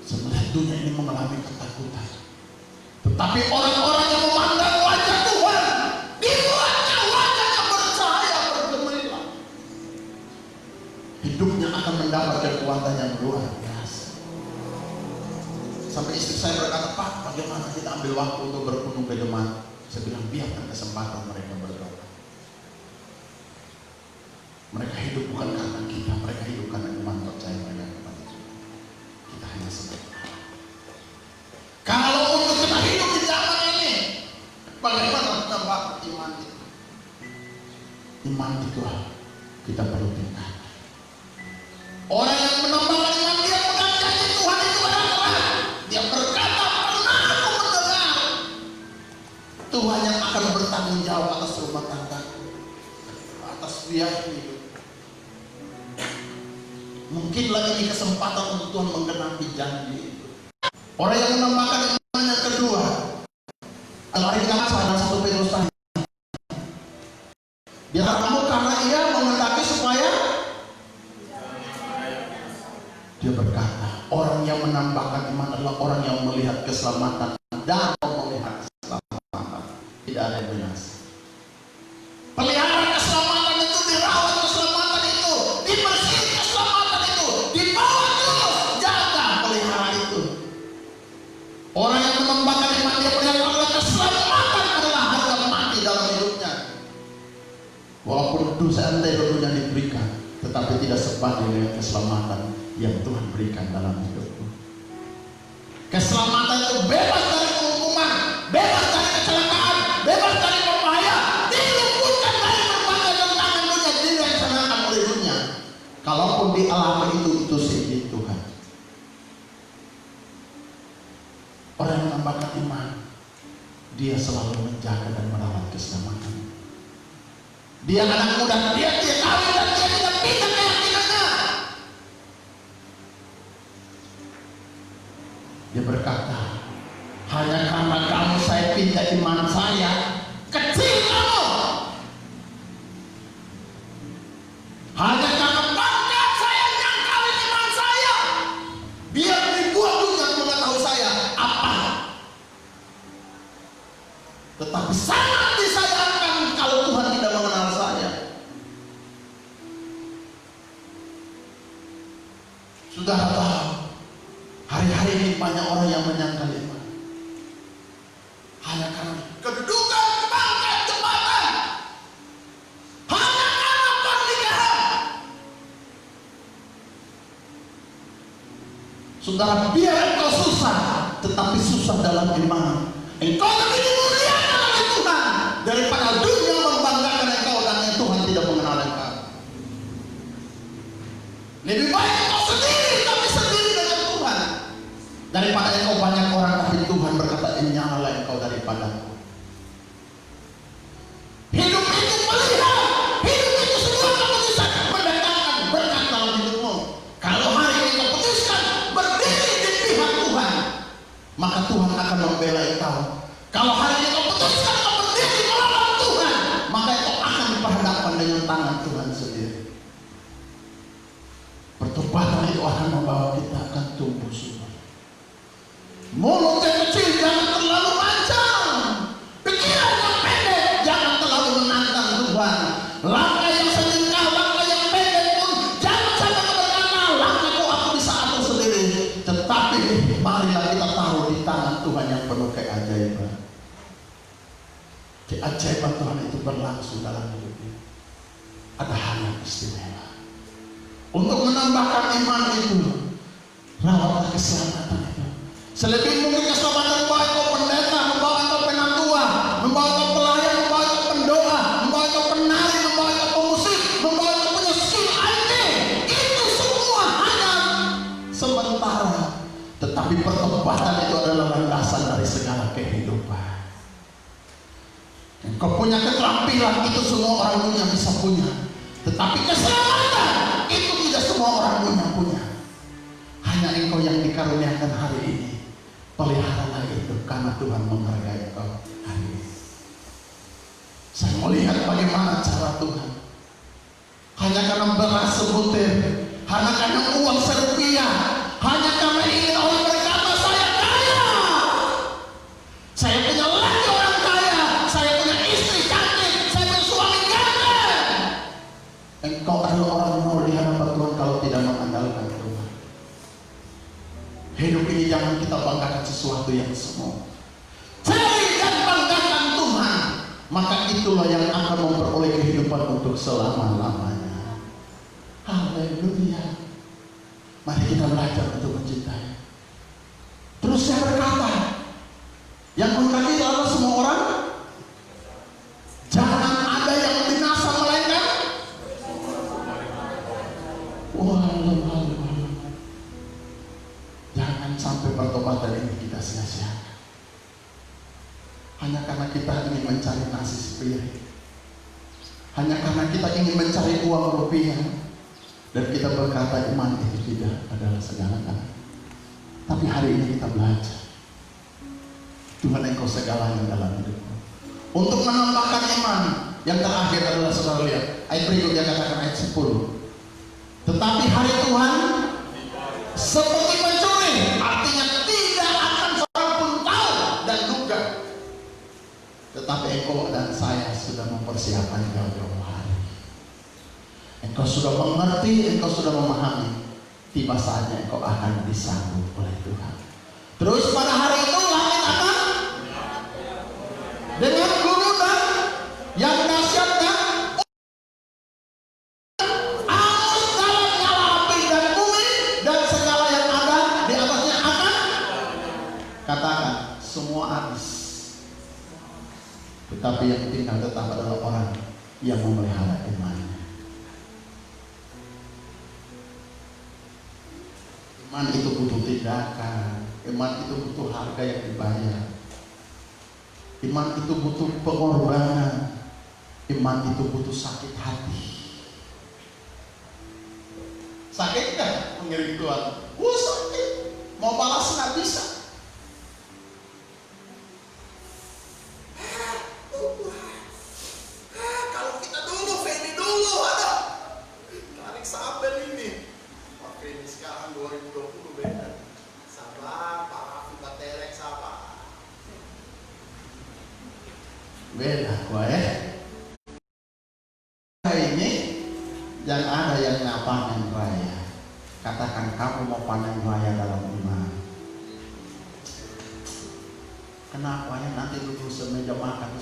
Sebenarnya dunia ini mengalami ketakutan, tetapi orang-orang yang memandang wajah Tuhan, dibuatnya wajahnya bercahaya bergemilang, hidupnya akan mendapat kekuatan yang luar biasa. Sampai istri saya berkata, Pak, bagaimana kita ambil waktu untuk berkunjung ke jemaat? Saya bilang, biarkan kesempatan mereka berdoa. Mereka hidup bukan karena kita, mereka hidup karena iman percaya mereka kepada Tuhan. Kita hanya sebentar. Kalau untuk kita hidup di zaman ini, bagaimana menambah iman itu? Iman itu kita perlu tingkatkan. Orang yang menambahkan iman, dia pegang janji Tuhan itu adalah dia berkata, pernah aku mendengar Tuhan yang akan bertanggung jawab atas rumah tangga, atas biaya hidup. Mungkinlah ini kesempatan untuk Tuhan menggenapi janji itu. Orang yang menambahkan iman yang kedua adalah dalam 1 Petrus tadi. Dia kamu karena ia menghendaki supaya dia berkata, orang yang menambahkan iman adalah orang yang melihat keselamatan dan melihat keselamatan. Tidak ada yang binasa. Pelihara keselamatan itu, dirawat keselamatan itu, dibersihin keselamatan itu, dibawa terus, jaga pelihara itu. Orang yang menambahkan iman, dia melihat keselamatan adalah harga mati dalam hidupnya. Walaupun dosa andai dunia diberikan, tetapi tidak sebanding dengan keselamatan yang Tuhan berikan dalam hidupmu. Keselamatan itu bebas dari hukuman, bebas dari kecelakaan, bebas dari berbahaya, diluputkan dari berbagai tantangan dunia direncanakan oleh dunia. Kalaupun dialami itu sendiri Tuhan. Orang yang menambahkan iman, dia selalu menjaga dan merawat keselamatan. Dia anak muda, dia kawin dan dia tidak pindah keyakinannya. Dia berkata, hanya karena kamu saya pindah iman saya, kecil kamu. Hanya karena bangga saya nyangkalin iman saya, biar dibuat dunia mengetahui saya apa. Tetapi sangat disayangkan kalau Tuhan tidak mengenal saya. Sudah tahu, hari-hari ini banyak orang yang menyangkal iman hanya karena kedudukan, pangkat, jabatan, hanya karena pernikahan. Saudara, biar engkau susah, tetapi susah dalam iman. Engkau lebih dimuliakan oleh Tuhan daripada dunia membanggakan engkau dan Tuhan tidak mengenal engkau. Lebih baik engkau sendiri tapi sendiri dengan Tuhan daripada engkau banyak orang tapi daripadaku. Hidup itu melihat, hidup itu semua keputusan mendatangkan berkat dalam hidupmu. Kalau hari ini kau putuskan berdiri di pihak Tuhan, maka Tuhan akan membela engkau. Kalau hari ini kau putuskan kau berdiri melawan Tuhan, maka kau akan diperhadapkan dengan tangan Tuhan sendiri. Pertobatan itu akan membawa kita akan tumbuh subur. Mulut yang kecil jangan terlalu panjang, pikiran yang pendek jangan terlalu menantang Tuhan. Langkah yang sejenak, langkah yang pendek pun jangan sampai berkata langkahku aku bisa atur sendiri. Tetapi marilah kita taruh di tangan Tuhan yang penuh keajaiban. Keajaiban Tuhan itu berlangsung dalam hidup kita. Ada hal yang istimewa. Untuk menambahkan iman itu, rawatlah keselamatan itu. Selebih mungkin keselamatan membawa engkau pendeta, membawa engkau penatua, membawa engkau pelayan, membawa engkau pendoa, membawa engkau penari, membawa engkau pemusik, membawa engkau punya skill IT. Itu semua hanya sementara. Tetapi pertobatan itu adalah landasan dari segala kehidupan. Engkau punya keterampilan, itu semua orang dunia bisa punya. Tetapi keselamatan itu tidak semua orang punya. Hanya engkau yang dikaruniakan hari ini. Peliharalah itu karena Tuhan menghargai engkau hari ini. Saya melihat bagaimana cara Tuhan. Hanya karena beras sebutir, hanya karena uang serupiah, hanya karena ingin orang berkata saya kaya, saya punya laki orang kaya, saya punya istri cantik, saya punya suami ganteng. Engkau adalah orang yang mau di hadapan Tuhan kalau tidak mengandalkan Tuhan. Hidup ini jangan kita banggakan sesuatu yang semu. Cari dan banggakan Tuhan, maka itulah yang akan memperoleh kehidupan untuk selama-lamanya. Haleluya. Mari kita belajar untuk mencintai. Terus saya berkata, yang mengasihi adalah semua orang. Jangan ada yang binasa melainkan. Jangan sampai pertobatan ini kita sia-siakan. Hanya karena kita ingin mencari nasi sepiring, hanya karena kita ingin mencari uang rupiah, dan kita berkata iman itu tidak adalah segala-galanya. Tapi hari ini kita belajar Tuhan engkau segalanya dalam hidupmu. Untuk menambahkan iman, yang terakhir adalah saudara lihat ayat berikutnya, katakan ayat 10. Tetapi hari Tuhan seperti mencuri, artinya tidak akan seorang pun tahu dan duga. Tetapi engkau dan saya sudah mempersiapkan jauh-jauh hari. Engkau sudah mengerti, engkau sudah memahami. Tiba saatnya engkau akan disambut oleh Tuhan. Terus pada hari itu langit akan dengan gunung dan yang dahsyat dan angus dalam nyala api, dan bumi dan segala yang ada di atasnya akan, katakan, semua habis. Tetapi yang tinggal tetap adalah orang yang memelihara imannya. Iman itu butuh tindakan, iman itu butuh harga yang dibayar, iman itu butuh pengorbanan, iman itu butuh sakit hati. Sakit kan mengiring Tuhan? Sakit, mau balas nggak bisa. Kalau kita dulu, Feni dulu ada tarik sabel ini. Pak Feni sekarang 2020 beda. Sabar, Pak kita terek sabar. Beda gua ya. Ini yang ada yang panen raya. Katakan kamu mau panen raya dalam iman. Kenapa ya nanti duduk semeja makan?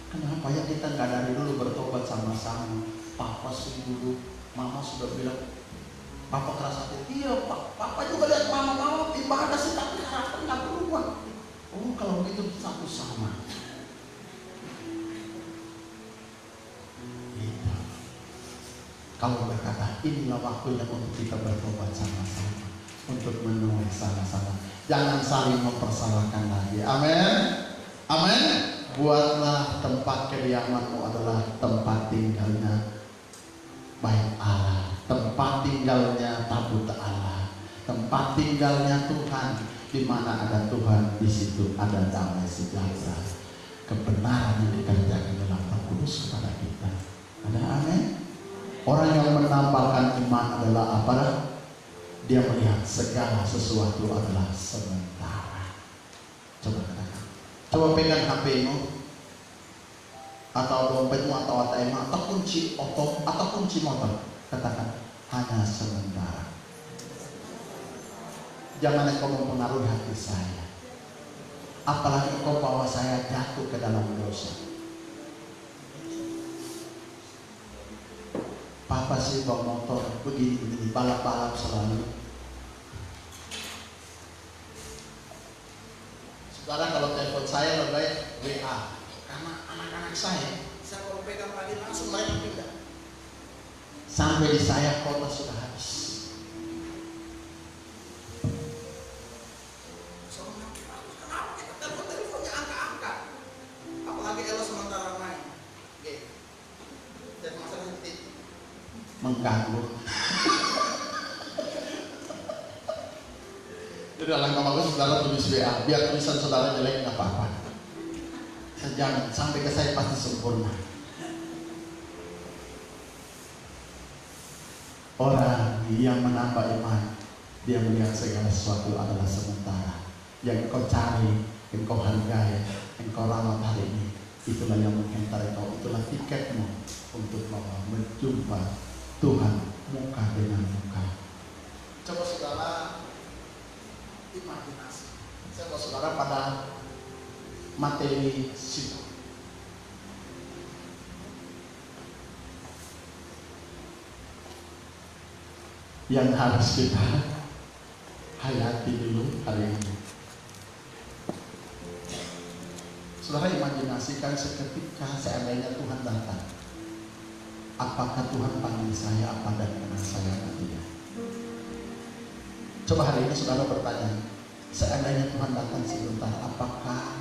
Kenapa ya kita nggak dari dulu bertobat sama-sama? Papa sih dulu, mama sudah bilang, papa keras hati. Iya pak, papa juga lihat mama ibadah sih tapi karakter nggak berubah. Oh kalau gitu satu sama. Gitu. Kalau berkata inilah waktunya untuk kita bertobat sama-sama, untuk menuai sama-sama. Jangan saling mempersalahkan lagi. Amin. Amin. Buatlah tempat kediamanmu adalah tempat tinggalnya Bait Allah, tempat tinggalnya tabut Allah, tempat tinggalnya Tuhan. Di mana ada Tuhan, di situ ada damai sejahtera. Kebenaran yang dikerjakan dalam Roh Kudus kepada kita. Ada amin. Orang yang menambahkan iman adalah apa? Dia melihat segala sesuatu adalah sementara. Coba katakan. Coba pegang HP-mu atau dompetmu atau ATM atau kunci otot atau kunci motor. Katakan hanya sementara. Jangan engkau mempengaruhi hati saya. Apalagi engkau bawa saya jatuh ke dalam dosa. Papa sih bawa motor begini balap-balap selalu. Sekarang kalau telepon saya lebih baik WA, karena anak-anak saya kalau pegang pagi langsung mereka pindah. Sampai di saya kota sudah habis. Kenapa kita teleponnya angkat-angkat? Apalagi kalau sementara main. Oke. Dan masalah nanti mengganggu. Jadi alangkah bagus saudara tulis WA, biar tulisan saudara jelek nggak apa-apa. Jangan sampai ke saya pasti sempurna. Orang yang menambah iman, dia melihat segala sesuatu adalah sementara. Yang kau cari, yang kau hargai, yang kau rawat hari ini, itulah yang menghentar kau, itulah tiketmu untuk menjumpa Tuhan muka dengan muka. Coba saudara imajinasi. Saya mau saudara pada materi situ. Yang harus kita hayati dulu hari ini. Saudara imajinasikan seketika seandainya Tuhan datang. Apakah Tuhan panggil saya apa dan kenal saya atau tidak? Coba hari ini saudara bertanya, seandainya Tuhan datang sebentar, apakah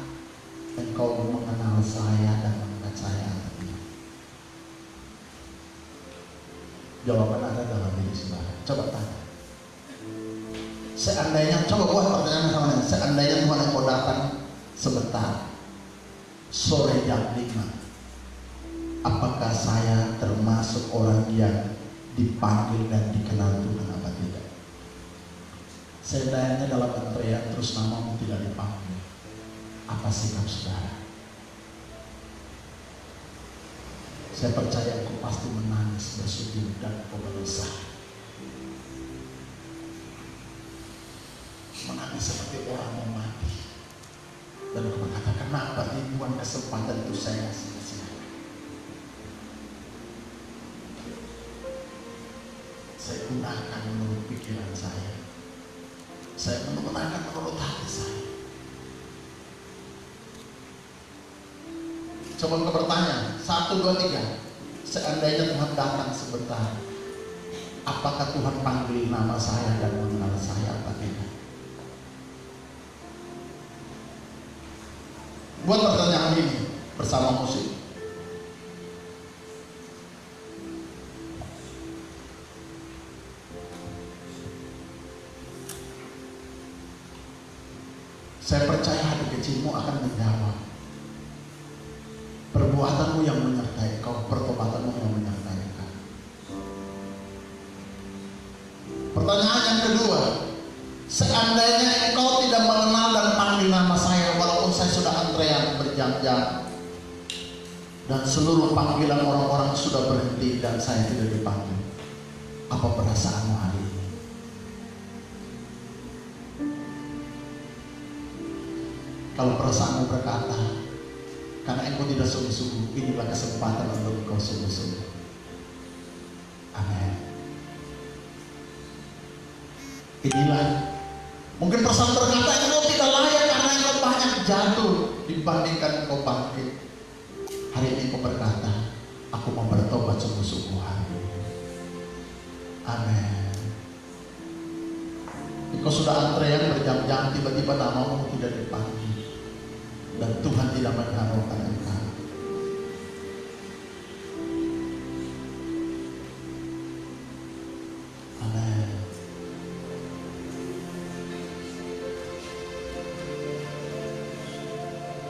engkau mengenal saya dan mengenal saya atau tidak? Jawaban ada dalam diri saudara. Coba tanya. Seandainya, coba buat pertanyaan sama saya. Seandainya Tuhan engkau datang sebentar, sore jam 5, apakah saya termasuk orang yang dipanggil dan dikenal Tuhan apa tidak? Seandainya dalam antrean terus namamu tidak dipanggil, apa sikap saudara? Saya percaya engkau pasti menangis, bersujud dan engkau gelisah. Menangis seperti orang mau mati. Dan engkau berkata, kenapa ribuan kesempatan itu saya sia-sia? Saya gunakan menurut pikiran saya. Saya menggunakan menurut hati saya. Coba engkau bertanya, 1, 2, 3. Seandainya Tuhan datang sebentar, apakah Tuhan panggil nama saya dan mengenal saya apa tidak? Buat pertanyaan ini bersama musik. Saya percaya hati kecilmu akan menjawab. Perbuatanmu yang menyertai kau, pertobatanmu yang menyertai kau. Pertanyaan yang kedua, seandainya engkau tidak mengenal dan panggil nama saya, walaupun saya sudah antrean berjam-jam dan seluruh panggilan orang-orang sudah berhenti dan saya tidak dipanggil, apa perasaanmu hari ini? Kalau perasaanmu berkata, karena engkau tidak sungguh-sungguh, inilah kesempatan untuk engkau sungguh-sungguh. Amin. Inilah mungkin perasaan berkata engkau tidak layak karena engkau banyak jatuh dibandingkan engkau bangkit. Hari ini engkau berkata, aku mau bertobat sungguh-sungguh hari ini. Amin. Engkau sudah antrean berjam-jam, tiba-tiba namamu tidak dipanggil dan Tuhan tidak mengharapkan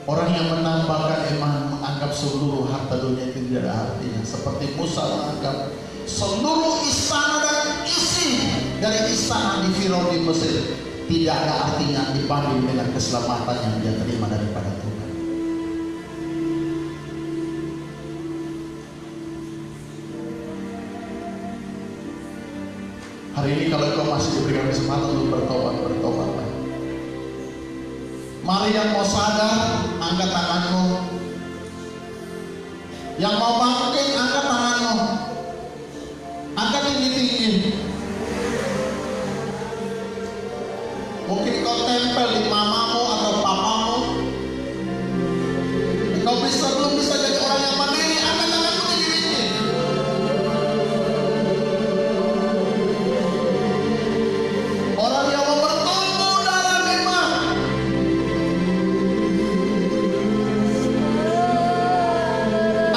Orang yang menambahkan iman menganggap seluruh harta dunia itu tidak ada artinya. Seperti Musa menganggap seluruh istana dan isi dari istana di Firaun di Mesir tidak ada artinya dibanding dengan keselamatan yang dia terima daripada Tuhan. Hari ini kalau kau masih diberikan kesempatan untuk bertobat. Mari yang mau sadar, angkat tanganmu. Yang mau bangkit, angkat tanganmu. Angkat tinggi-tinggi. Mungkin kau tempel di mamamu atau papamu. Kau belum bisa jadi orang yang mandiri. Angkat tanganmu tinggi-tinggi. Orang yang mau bertumbuh dalam iman.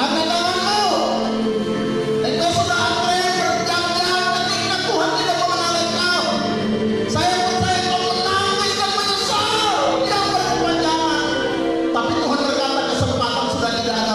Angkat tanganmu. Engkau sudah antre berjam-jam ketika Tuhan tidak mengenal engkau. Saya percaya kau menangis dan menyesal yang berkepanjangan. Tapi Tuhan berkata kesempatan sudah tidak ada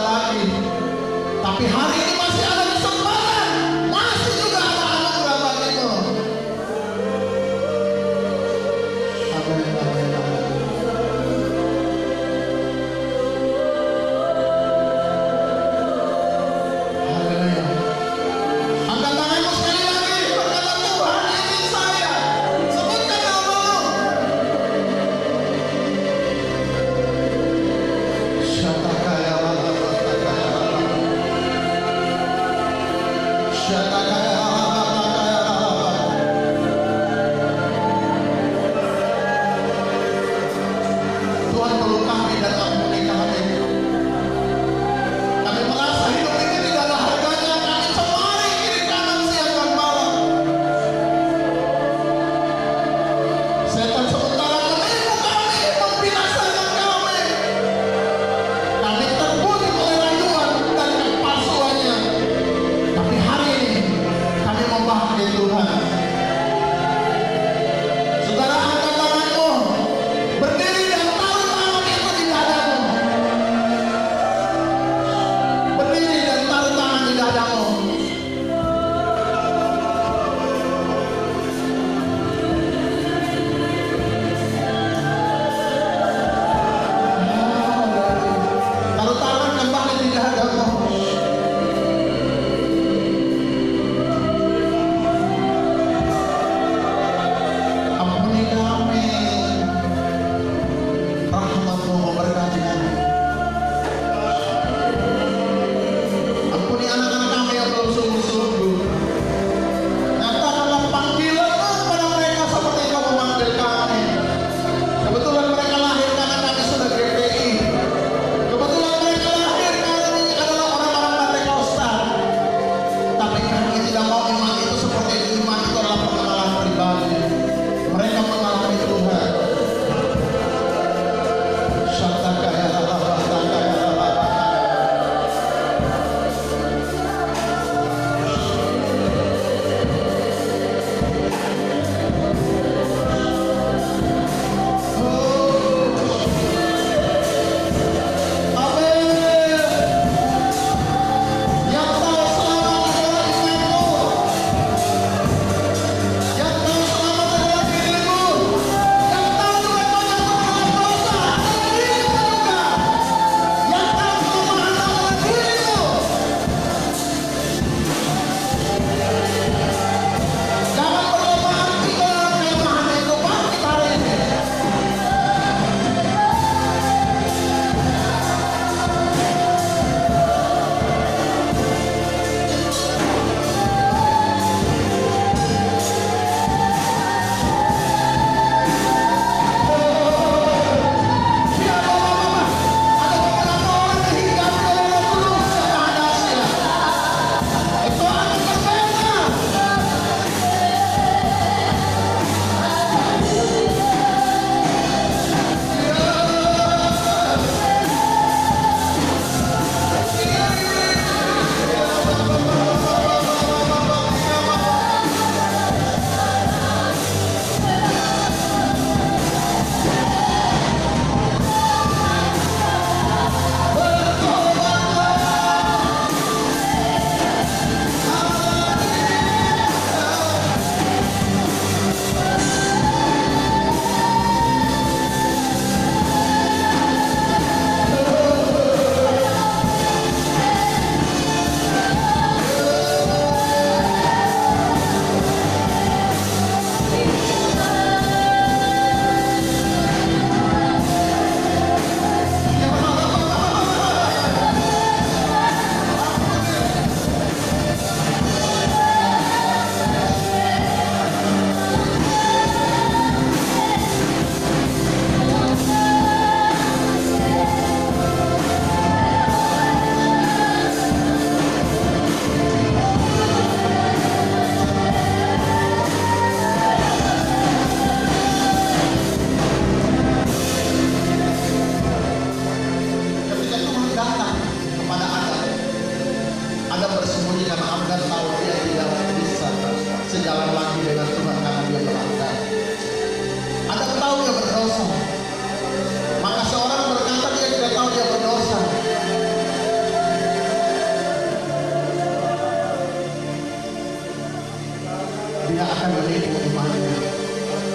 akan menipu imannya.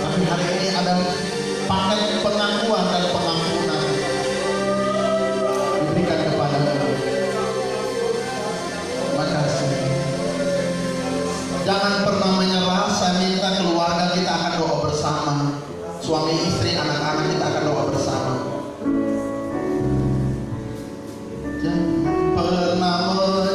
Tapi hari ini ada paket pengakuan dan pengampunan diberikan kepadamu. Terima kasih. Jangan pernah menyerah. Saya minta keluarga kita akan doa bersama. Suami istri, anak-anak kita akan doa bersama. Jangan pernah menyerah.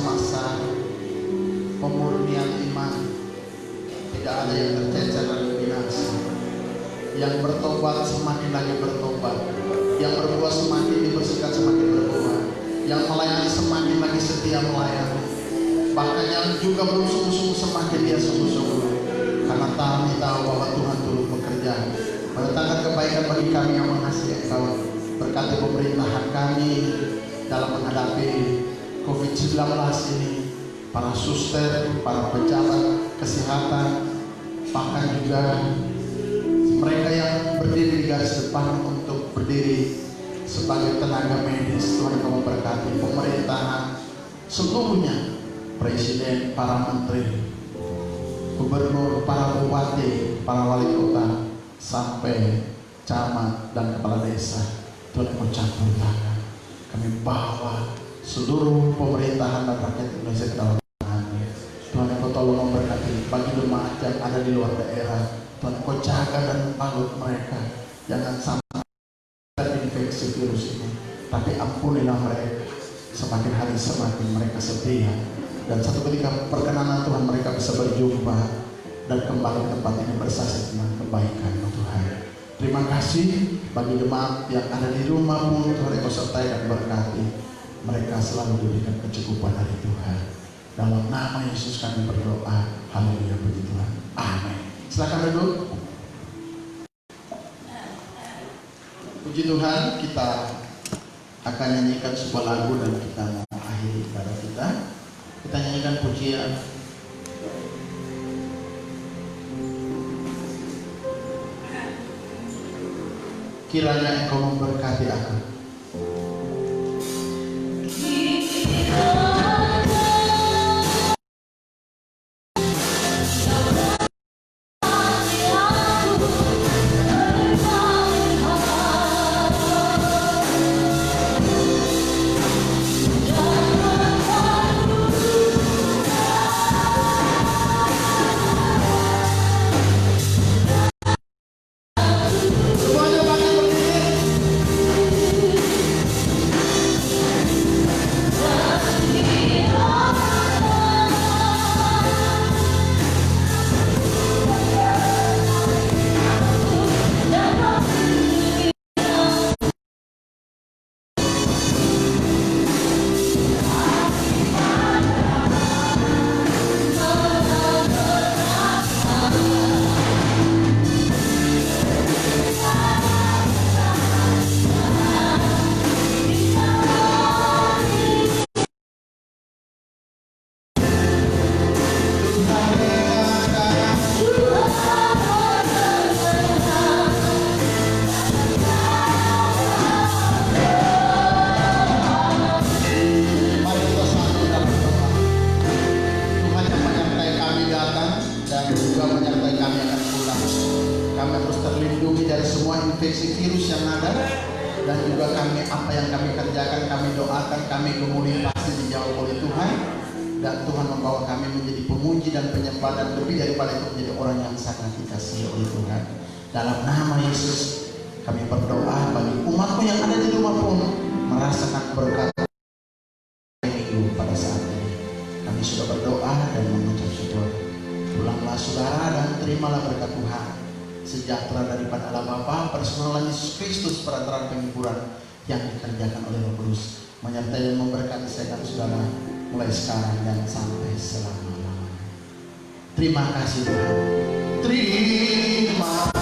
masa pemurnian iman. Tidak ada yang tercecer dan binasa. Yang bertobat semakin lagi bertobat, yang berbuat semakin dibersihkan semakin berbuat, yang melayani semakin lagi setia melayani, bahkan yang juga belum sungguh-sungguh semakin dia sungguh-sungguh, karena kami tahu bahwa Tuhan turut bekerja mendatangkan kebaikan bagi kami yang mengasihi Engkau. Berkati pemerintahan kami dalam menghadapi COVID-19 ini, para suster, para pejabat kesehatan, bahkan juga mereka yang berdiri di garis depan untuk berdiri sebagai tenaga medis. Tuhan Kau memberkati pemerintahan seluruhnya, presiden, para menteri, gubernur, para bupati, para wali kota, sampai camat dan kepala desa. Tuhan Kau campur tangan. Kami bawa seluruh pemerintahan dan rakyat Indonesia ke dalam tangan-Mu. Tuhan Kau tolong memberkati bagi jemaat yang ada di luar daerah. Tuhan Kau jaga dan balut mereka, jangan sampai terinfeksi virus ini. Tapi ampunilah mereka, semakin hari semakin mereka setia, dan satu ketika perkenanan Tuhan mereka bisa berjumpa dan kembali ke tempat ini bersaksi tentang kebaikan-Mu Tuhan. Terima kasih bagi jemaat yang ada di rumah pun, Tuhan Kau sertai dan berkati mereka, selalu diberikan kecukupan dari Tuhan. Dalam nama Yesus kami berdoa. Haleluya, puji Tuhan. Amin. Silakan duduk. Puji Tuhan, kita akan nyanyikan sebuah lagu dan kita mau akhiri ibadah kita. Kita nyanyikan pujian Kiranya Engkau memberkati aku. Infeksi virus yang ada, dan juga kami, apa yang kami kerjakan, kami doakan, kami kemudian pasti dijawab oleh Tuhan, dan Tuhan membawa kami menjadi pemuji dan penyembah, dan lebih daripada itu menjadi orang yang sangat dikasihi oleh Tuhan. Dalam nama Yesus kami berdoa bagi umat-Mu yang ada di rumah pun merasakan berkat Minggu pada saat ini. Kami sudah berdoa dan mengucap syukur. Pulanglah saudara dan terimalah berkat Tuhan. Sejahtera daripada Allah Bapa, persaudaraan Yesus Kristus, perantaraan penghiburan yang dikerjakan oleh Roh Kudus menyertai dan memberkati saya dan saudara mulai sekarang dan sampai selama-lamanya. Terima kasih Tuhan. Terima